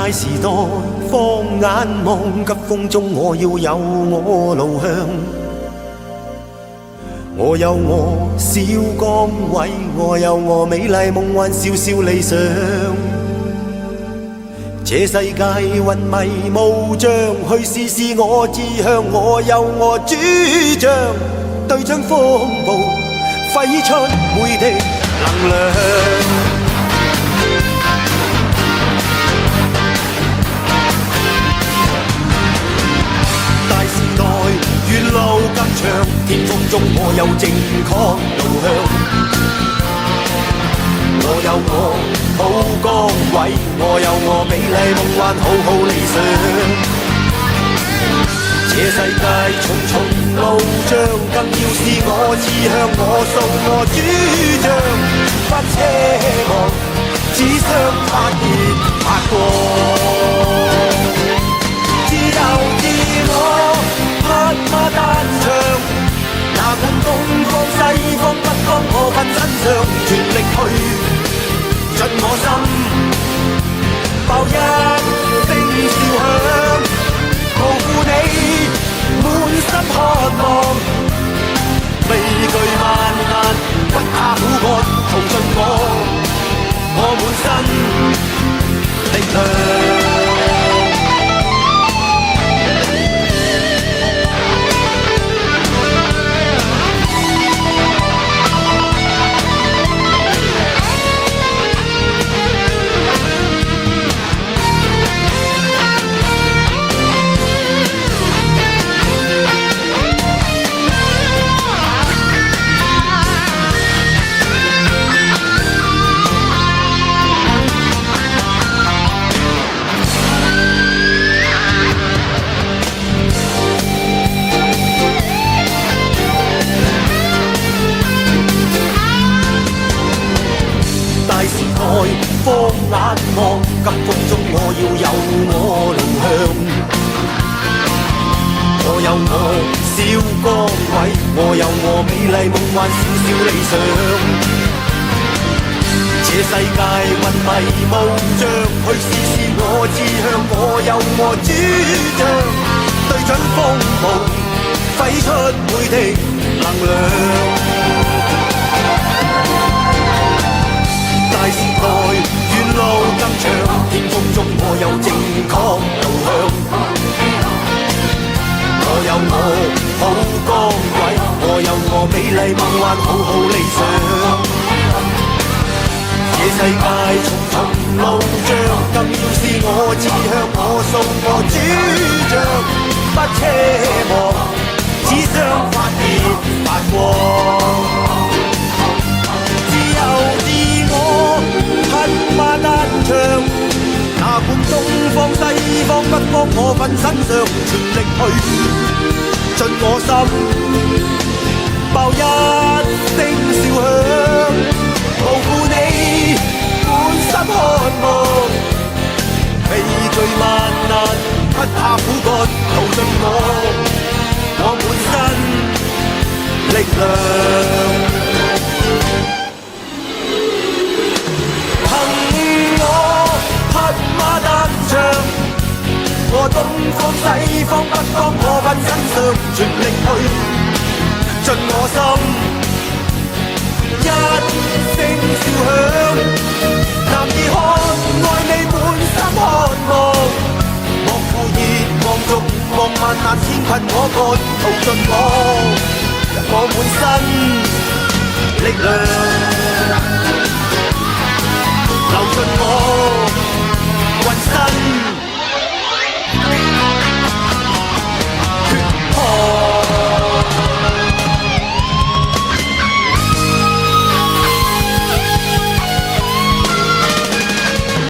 大時代，放眼望，急風中我要有我路向。我有我小崗位，我有我美麗夢幻，小小理想。這世界雲迷霧障，去試試我志向。我有我主張，對準風暴，揮出每滴能量。沿路更長，天空中我有正確路向。我有我好崗位，我有我美麗夢幻，好好理想。這世界重重路障，更要是我志向，我數我主張，不奢望，只想發熱發光。自由自我匹馬單場，哪管東方西方北方，我奮身上，全力去盡我心，爆一聲笑響，無負你滿心渴望，畏懼萬難，不怕苦幹，淘盡我滿身力量。放眼望，急風中我要有我路向。我有我小崗位，我有我美麗夢幻，小小理想。這世界雲迷霧障，去試試我志向。我有我主張，對準風暴，揮出每滴能量。大時代沿路更長，天空中我有正確路向。我有我好崗位，我有我美麗夢幻，好好理想。這世界重重路障，更要是我志向，我數我主張，不奢望，只想發熱發光。匹馬單場，哪管東方西方北方，我奮身上，全力去盡我心，爆一聲笑響，無負你滿心渴望，畏懼萬難，不怕苦幹，淘盡我滿身力量。我東方西方北方，我奮身上，全力去盡我心，一聲笑響，男兒漢愛你滿心渴望，莫負熱望逐望萬難千困我幹，淘盡我滿身力量。